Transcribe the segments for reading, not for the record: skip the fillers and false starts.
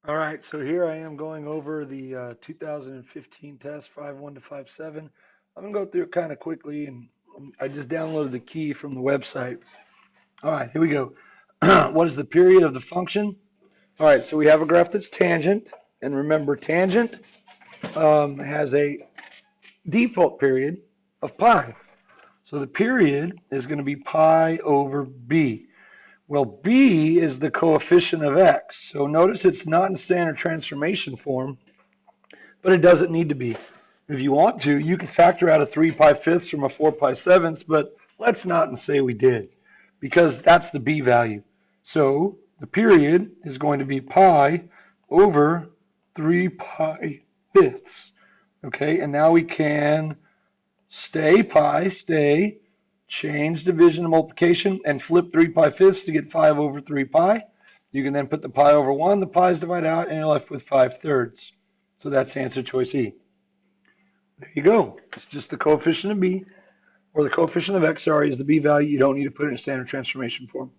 All right, so here I am going over the 2015 test 5.1 to 5.7. I'm going to go through it kind of quickly, and I just downloaded the key from the website. All right, here we go. What is the period of the function? All right, so we have a graph that's tangent, and remember, tangent has a default period of pi. So the period is going to be pi over b. Well, b is the coefficient of x. So notice it's not in standard transformation form, but it doesn't need to be. If you want to, you can factor out a 3 pi fifths from a 4 pi sevenths, but let's not and say we did, because that's the b value. So the period is going to be pi over 3 pi fifths. Okay, and now we can stay, change division to multiplication, and flip 3 pi fifths to get 5 over 3 pi. You can then put the pi over 1, the pi's divide out, and you're left with 5 thirds. So that's answer choice E. There you go. It's just the coefficient of b, or the coefficient of x, sorry, is the b value. You don't need to put it in standard transformation form.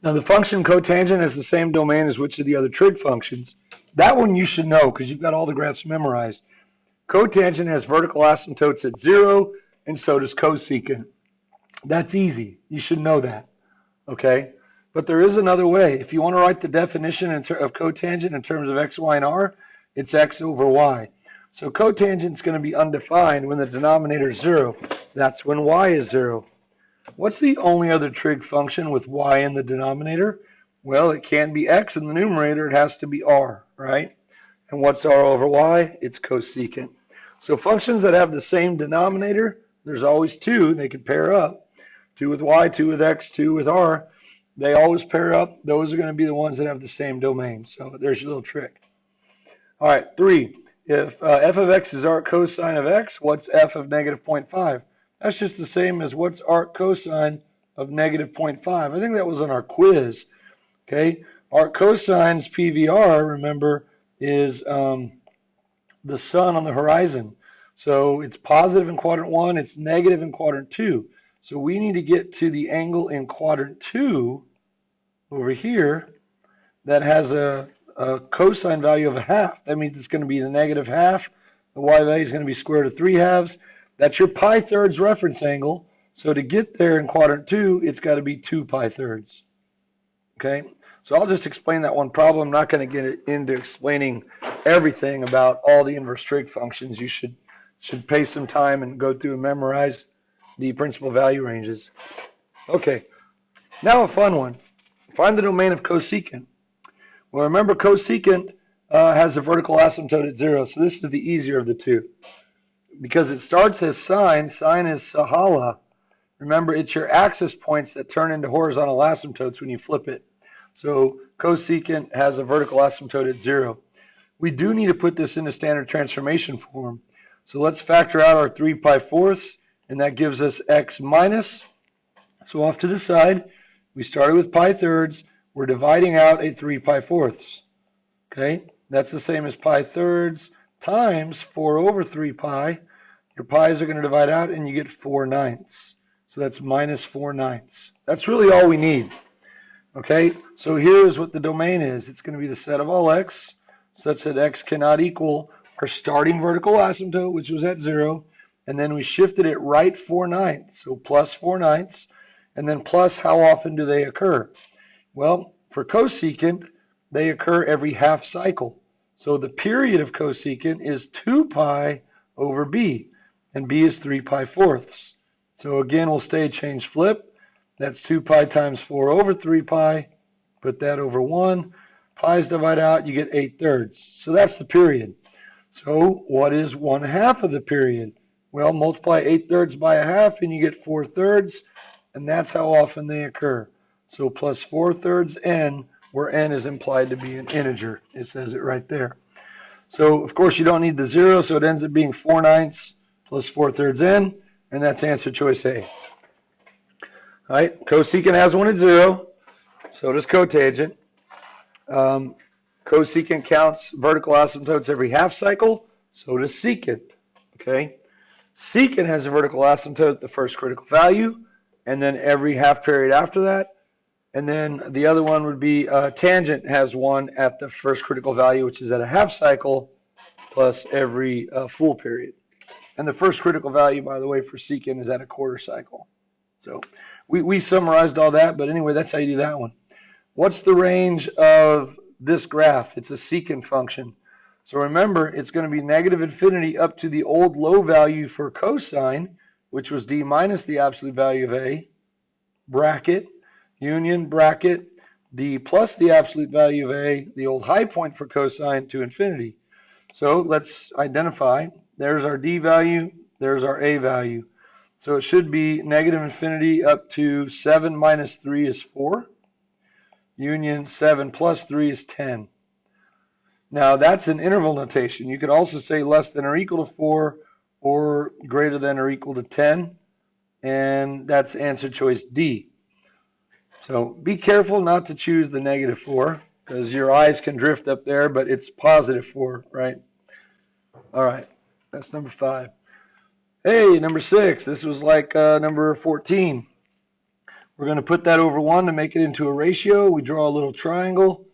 Now the function cotangent has the same domain as which of the other trig functions. That one you should know because you've got all the graphs memorized. Cotangent has vertical asymptotes at 0, and so does cosecant. That's easy. You should know that. Okay? But there is another way. If you want to write the definition of cotangent in terms of x, y, and r, it's x over y. So cotangent is going to be undefined when the denominator is 0. That's when y is 0. What's the only other trig function with y in the denominator? Well, it can't be x in the numerator. It has to be r, right? And what's r over y? It's cosecant. So functions that have the same denominator, there's always two. They can pair up. 2 with y, 2 with x, 2 with r. They always pair up. Those are going to be the ones that have the same domain. So there's your little trick. All right, 3. If f of x is arc cosine of x, what's f of negative 0.5? That's just the same as what's arc cosine of negative 0.5. I think that was on our quiz. Okay, arc cosine's PVR, remember, is the sun on the horizon. So it's positive in quadrant 1, it's negative in quadrant 2. So we need to get to the angle in quadrant 2 over here that has a cosine value of a half. That means it's going to be the negative half. The y value is going to be square root of 3 halves. That's your pi thirds reference angle. So to get there in quadrant 2, it's got to be 2 pi thirds. Okay? So I'll just explain that one problem. I'm not going to get into explaining everything about all the inverse trig functions. You should pay some time and go through and memorize the principal value ranges. Okay, now a fun one. Find the domain of cosecant. Well, remember cosecant has a vertical asymptote at 0, so this is the easier of the two. Because it starts as sine, sine is sahala. Remember, it's your axis points that turn into horizontal asymptotes when you flip it. So cosecant has a vertical asymptote at 0. We do need to put this into standard transformation form. So let's factor out our 3 pi fourths, and that gives us x minus. So off to the side, we started with pi thirds. We're dividing out a 3 pi fourths. Okay, that's the same as pi thirds times 4 over 3 pi. Your pi's are going to divide out, and you get 4 ninths. So that's minus 4 ninths. That's really all we need. Okay, so here's what the domain is. It's going to be the set of all x such that x cannot equal our starting vertical asymptote, which was at 0, and then we shifted it right 4 ninths, so plus 4 ninths, and then plus how often do they occur? Well, for cosecant, they occur every half cycle. So the period of cosecant is 2 pi over b, and b is 3 pi fourths. So again, we'll stay change flip. That's 2 pi times 4 over 3 pi. Put that over 1. Pi's divide out, you get 8 thirds. So that's the period. So what is 1/2 of the period? Well, multiply 8 thirds by a half, and you get 4 thirds, and that's how often they occur. So plus 4 thirds n, where n is implied to be an integer. It says it right there. So, of course, you don't need the 0, so it ends up being 4 ninths plus 4 thirds n, and that's answer choice A. All right, cosecant has one at 0, so does cotangent. Cosecant counts vertical asymptotes every half cycle, so does secant. Okay, secant has a vertical asymptote at the first critical value, and then every half period after that. And then the other one would be tangent has 1 at the first critical value, which is at a half cycle, plus every full period. And the first critical value, by the way, for secant is at a quarter cycle. So we summarized all that, but anyway, that's how you do that one. What's the range of this graph? It's a secant function. So remember, it's going to be negative infinity up to the old low value for cosine, which was d minus the absolute value of a, bracket, union, bracket, d plus the absolute value of a, the old high point for cosine, to infinity. So let's identify. There's our d value, there's our a value. So it should be negative infinity up to 7 minus 3 is 4. Union 7 plus 3 is 10. Now that's an interval notation. You could also say less than or equal to 4 or greater than or equal to 10. And that's answer choice D. So be careful not to choose the negative 4 because your eyes can drift up there, but it's positive 4, right? All right, that's number 5. Hey, number 6. This was like number 14. We're going to put that over 1 to make it into a ratio. We draw a little triangle,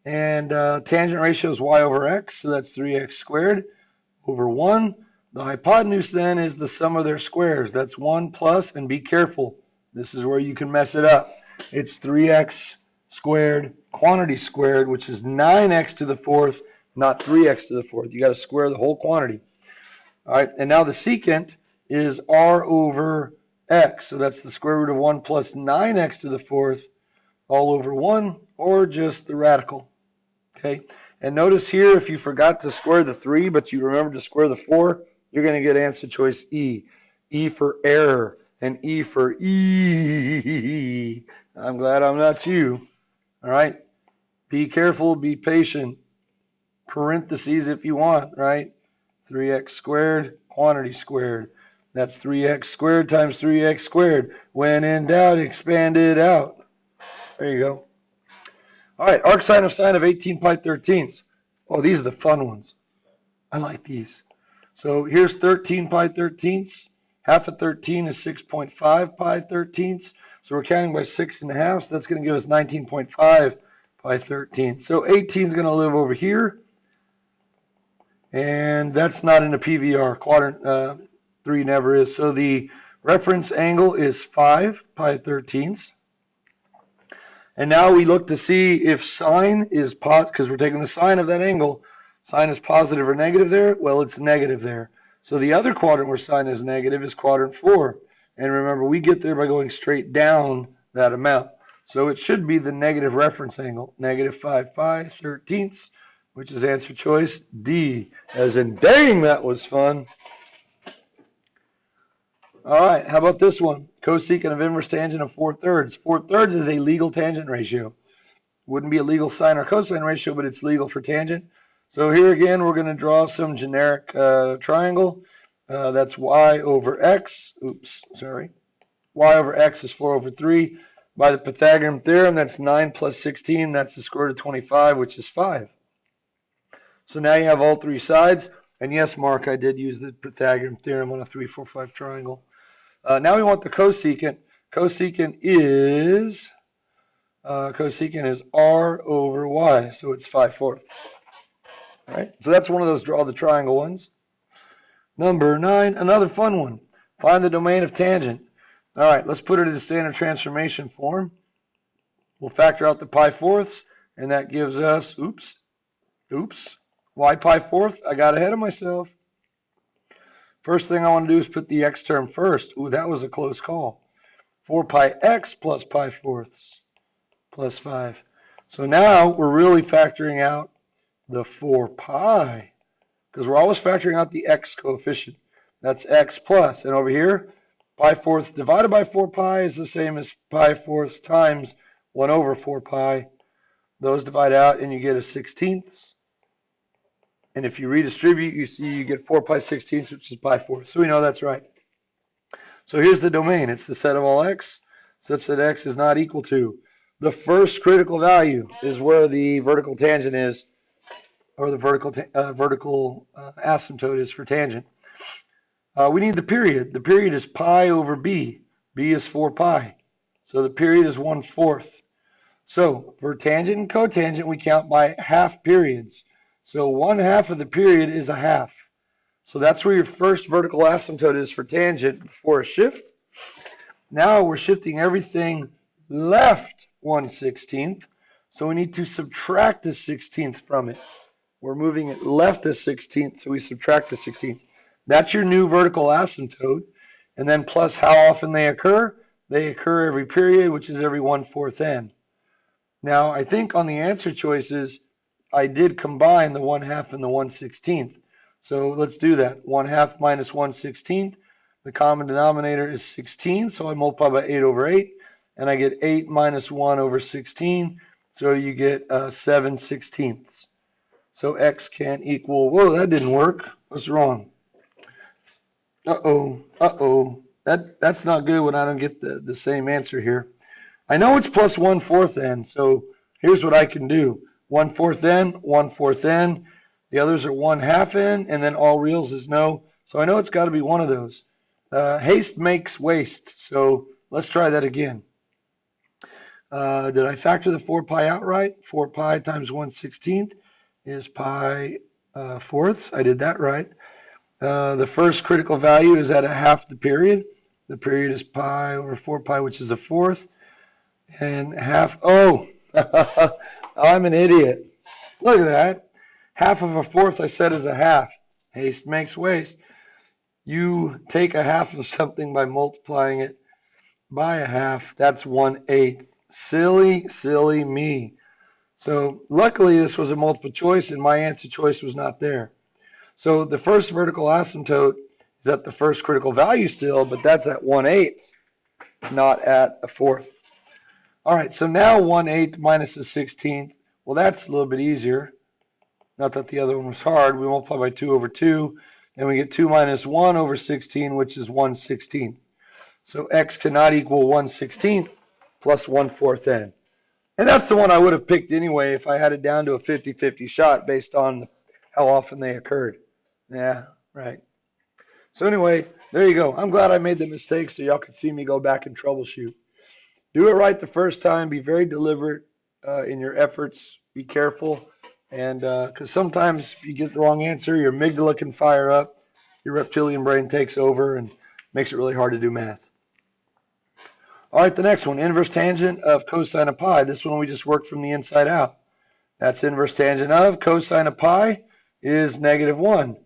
and tangent ratio is y over x, so that's 3x squared over 1. The hypotenuse then is the sum of their squares. That's 1 plus, and be careful. This is where you can mess it up. It's 3x squared, quantity squared, which is 9x to the 4th, not 3x to the 4th. You got to square the whole quantity. All right, and now the secant is r over x. So that's the square root of 1 plus 9x to the 4th all over 1, or just the radical. Okay, and notice here, if you forgot to square the 3, but you remember to square the 4, you're going to get answer choice E. E for error, and E for E. I'm glad I'm not you. All right, be careful, be patient. Parentheses if you want, right? 3x squared, quantity squared. That's 3x squared times 3x squared. When in doubt, expand it out. There you go. All right, arcsine of sine of 18 pi 13ths. Oh, these are the fun ones. I like these. So here's 13 pi 13ths. Half of 13 is 6.5 pi 13ths. So we're counting by 6.5. So that's going to give us 19.5 pi 13. So 18 is going to live over here. And that's not in a PVR. Quadrant 3 never is. So the reference angle is 5 pi 13ths. And now we look to see if sine is positive, because we're taking the sine of that angle. Sine is positive or negative there? Well, it's negative there. So the other quadrant where sine is negative is quadrant 4. And remember, we get there by going straight down that amount. So it should be the negative reference angle, negative 5 pi 13ths, which is answer choice D, as in, dang, that was fun. All right, how about this one? Cosecant of inverse tangent of 4/3. 4/3 is a legal tangent ratio. Wouldn't be a legal sine or cosine ratio, but it's legal for tangent. So here again, we're going to draw some generic triangle. That's y over x. Oops, sorry. Y over x is 4 over 3. By the Pythagorean theorem, that's 9 plus 16. That's the square root of 25, which is 5. So now you have all three sides. And yes, Mark, I did use the Pythagorean theorem on a 3, 4, 5 triangle. Now we want the cosecant. Cosecant is r over y, so it's 5/4. All right, so that's one of those draw the triangle ones. Number 9, another fun one. Find the domain of tangent. All right, let's put it in the standard transformation form. We'll factor out the pi-4ths, and that gives us, oops, y pi-4ths. I got ahead of myself. First thing I want to do is put the x term first. Ooh, that was a close call. 4 pi x plus pi-4ths plus 5. So now we're really factoring out the 4 pi, because we're always factoring out the x coefficient. That's x plus. And over here, pi-4ths divided by 4 pi is the same as pi-4ths times 1 over 4 pi. Those divide out, and you get a 16ths. And if you redistribute, you see you get 4 pi 16ths, which is pi-4. So we know that's right. So here's the domain. It's the set of all x such that x is not equal to. The first critical value is where the vertical tangent is, or the vertical asymptote is for tangent. We need the period. The period is pi over b. b is 4 pi. So the period is 1/4. So for tangent and cotangent, we count by half periods. So 1/2 of the period is a half. So that's where your first vertical asymptote is for tangent before a shift. Now we're shifting everything left 1/16. So we need to subtract a 16th from it. We're moving it left a 16th, so we subtract a 16th. That's your new vertical asymptote. And then plus how often they occur. They occur every period, which is every 1/4 n. Now, I think on the answer choices, I did combine the 1/2 and the 1/16. So let's do that. 1/2 minus 1/16. The common denominator is 16, so I multiply by 8 over 8. And I get 8 minus 1 over 16, so you get 7/16. So x can equal, whoa, that didn't work. What's wrong? Uh-oh. That's not good when I don't get the same answer here. I know it's plus 1/4 n, so here's what I can do. 1/4 n, 1/4 n. The others are 1/2 n, and then all reals is no. So I know it's got to be one of those. Haste makes waste, so let's try that again. Did I factor the 4 pi out right? 4 pi times 1/16 is pi fourths. I did that right. The first critical value is at a half the period. The period is pi over 4 pi, which is a fourth. And half, oh, I'm an idiot. Look at that. Half of a fourth I said is a half. Haste makes waste. You take a half of something by multiplying it by a half. That's 1/8. Silly me. So luckily this was a multiple choice and my answer choice was not there. So the first vertical asymptote is at the first critical value still, but that's at 1/8, not at a fourth. All right, so now 1/8 minus a 16th. Well, that's a little bit easier. Not that the other one was hard. We multiply by 2 over 2, and we get 2 minus 1 over 16, which is 1/16. So x cannot equal 1/16 plus 1/4 n. And that's the one I would have picked anyway if I had it down to a 50-50 shot based on how often they occurred. Yeah, right. So anyway, there you go. I'm glad I made the mistake so y'all could see me go back and troubleshoot. Do it right the first time. Be very deliberate in your efforts. Be careful. And because sometimes if you get the wrong answer, your amygdala can fire up. Your reptilian brain takes over and makes it really hard to do math. All right, the next one, inverse tangent of cosine of pi. This one we just worked from the inside out. That's inverse tangent of cosine of pi is -1.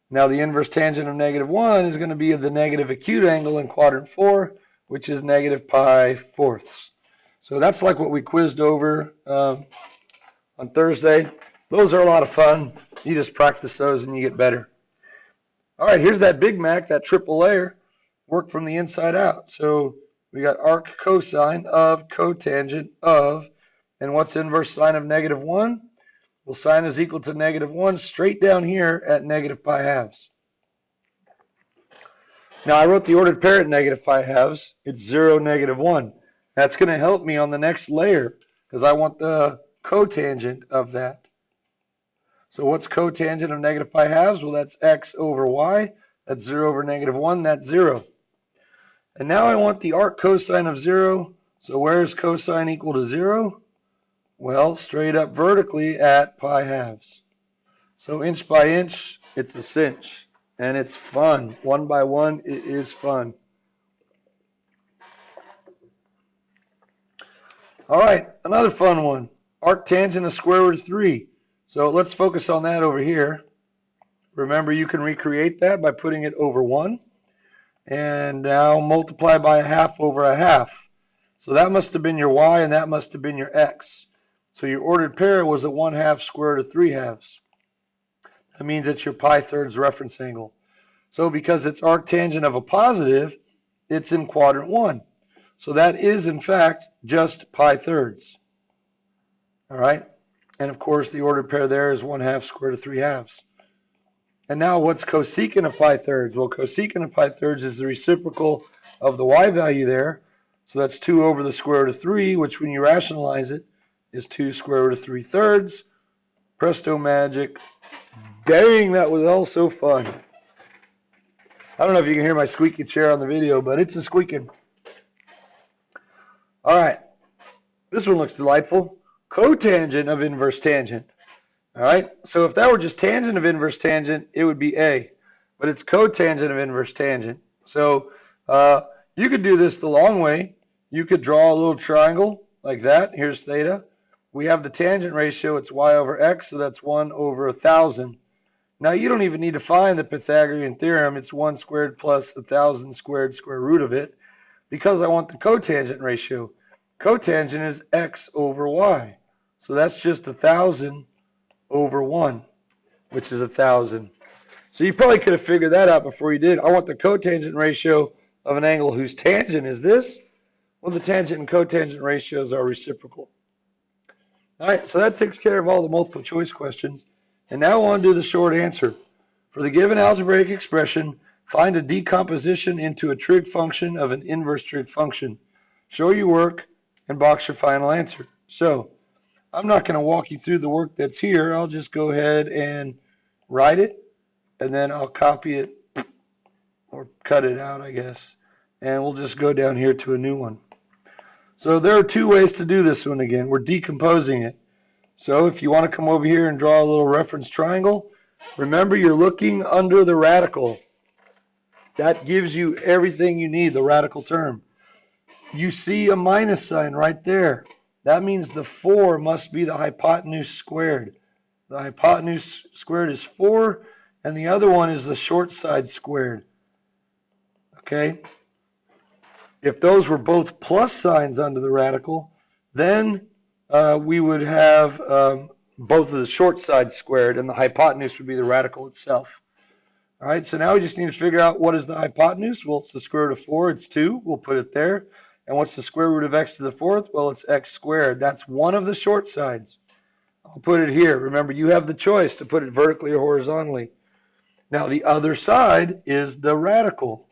Now the inverse tangent of -1 is going to be the negative acute angle in quadrant 4, which is negative pi fourths. So that's like what we quizzed over on Thursday. Those are a lot of fun. You just practice those and you get better. All right, here's that Big Mac, that triple layer, work from the inside out. So we got arc cosine of cotangent of, and what's inverse sine of -1? Well, sine is equal to -1 straight down here at negative pi halves. Now I wrote the ordered pair at negative pi halves. It's 0, -1. That's going to help me on the next layer because I want the cotangent of that. So what's cotangent of negative pi halves? Well, that's x over y. That's 0 over -1. That's 0. And now I want the arc cosine of 0. So where is cosine equal to 0? Well, straight up vertically at pi halves. So inch by inch, it's a cinch. And it's fun. One by one, it is fun. All right, another fun one. Arctangent of square root of 3. So let's focus on that over here. Remember, you can recreate that by putting it over 1. And now multiply by a half over a half. So that must have been your y and that must have been your x. So your ordered pair was a 1/2 square root of 3 halves. That means it's your pi thirds reference angle. So because it's arctangent of a positive, it's in quadrant 1. So that is, in fact, just pi thirds. All right? And of course, the ordered pair there is 1/2 square root of 3 halves. And now what's cosecant of pi thirds? Well, cosecant of pi thirds is the reciprocal of the y value there. So that's 2 over the square root of 3, which when you rationalize it is 2 square root of 3 thirds. Presto magic. Dang, that was all so fun. I don't know if you can hear my squeaky chair on the video, but it's a squeaking. All right. This one looks delightful. Cotangent of inverse tangent. All right, so if that were just tangent of inverse tangent, it would be A, but it's cotangent of inverse tangent. So you could do this the long way. You could draw a little triangle like that. Here's theta. We have the tangent ratio. It's y over x, so that's 1 over 1,000. Now you don't even need to find the Pythagorean theorem. It's 1 squared plus 1,000 squared square root of it, because I want the cotangent ratio. Cotangent is x over y. So that's just 1,000 over 1, which is 1,000. So you probably could have figured that out before you did. I want the cotangent ratio of an angle whose tangent is this. Well, the tangent and cotangent ratios are reciprocal. All right, so that takes care of all the multiple choice questions. And now on to the short answer. For the given algebraic expression, find a decomposition into a trig function of an inverse trig function. Show your work and box your final answer. So I'm not going to walk you through the work that's here. I'll just go ahead and write it, and then I'll copy it or cut it out, I guess. And we'll just go down here to a new one. So there are two ways to do this one again. We're decomposing it. So if you want to come over here and draw a little reference triangle, remember you're looking under the radical. That gives you everything you need, the radical term. You see a minus sign right there. That means the 4 must be the hypotenuse squared. The hypotenuse squared is 4, and the other one is the short side squared. Okay? If those were both plus signs under the radical, then we would have both of the short sides squared, and the hypotenuse would be the radical itself. All right, so now we just need to figure out what is the hypotenuse. Well, it's the square root of 4. It's 2. We'll put it there. And what's the square root of x to the 4th? Well, it's x squared. That's one of the short sides. I'll put it here. Remember, you have the choice to put it vertically or horizontally. Now, the other side is the radical.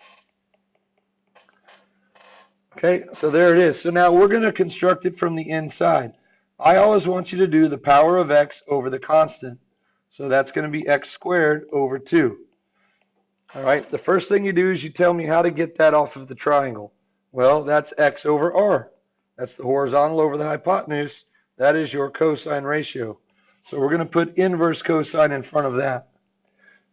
Okay, so there it is. So now we're going to construct it from the inside. I always want you to do the power of x over the constant. So that's going to be x squared over 2. All right, the first thing you do is you tell me how to get that off of the triangle. Well, that's x over r. That's the horizontal over the hypotenuse. That is your cosine ratio. So we're going to put inverse cosine in front of that.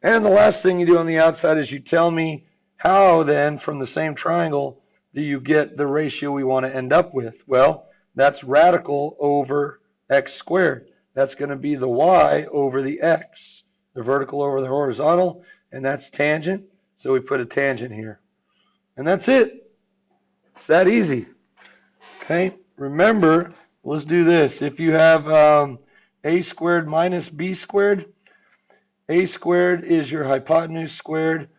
And the last thing you do on the outside is you tell me how then from the same triangle do you get the ratio we want to end up with. Well, that's radical over x squared. That's going to be the y over the x, the vertical over the horizontal, and that's tangent. So we put a tangent here. And that's it. It's that easy. Okay, remember, let's do this. If you have a squared minus b squared, a squared is your hypotenuse squared,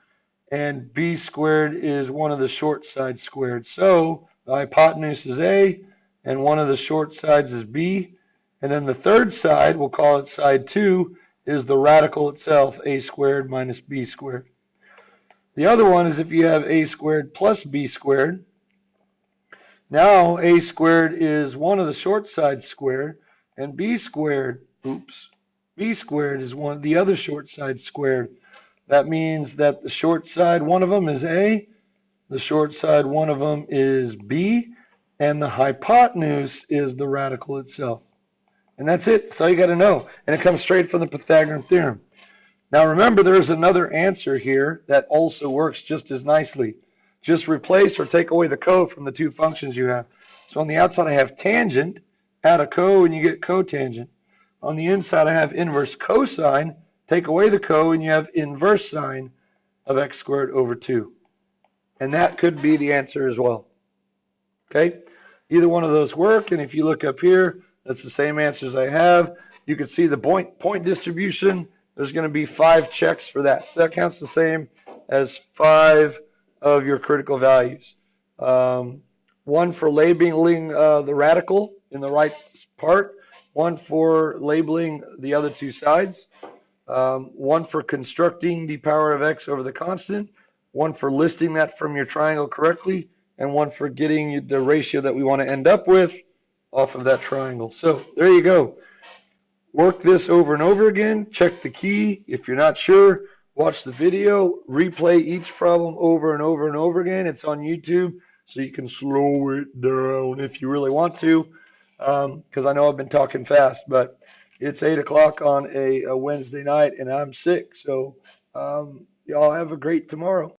and b squared is one of the short sides squared. So the hypotenuse is a, and one of the short sides is b, and then the third side, we'll call it side 2, is the radical itself, a squared minus b squared. The other one is if you have a squared plus b squared. Now a squared is one of the short sides squared, and b squared is one of the other short sides squared. That means that the short side, one of them is a, the short side, one of them is b, and the hypotenuse is the radical itself. And that's it. That's all you got to know. And it comes straight from the Pythagorean theorem. Now remember, there's another answer here that also works just as nicely. Just replace or take away the co from the two functions you have. So on the outside I have tangent, add a co and you get cotangent. On the inside I have inverse cosine, take away the co and you have inverse sine of x squared over 2. And that could be the answer as well. Okay? Either one of those work, and if you look up here, that's the same answers I have. You can see the point distribution. There's going to be 5 checks for that. So that counts the same as 5 of your critical values. One for labeling the radical in the right part, one for labeling the other two sides, one for constructing the power of x over the constant, one for listing that from your triangle correctly, and one for getting the ratio that we want to end up with off of that triangle. So there you go. Work this over and over again. Check the key. If you're not sure, watch the video. Replay each problem over and over and over again. It's on YouTube, so you can slow it down if you really want to. because I know I've been talking fast, but it's 8 o'clock on a Wednesday night and I'm sick. So y'all have a great tomorrow.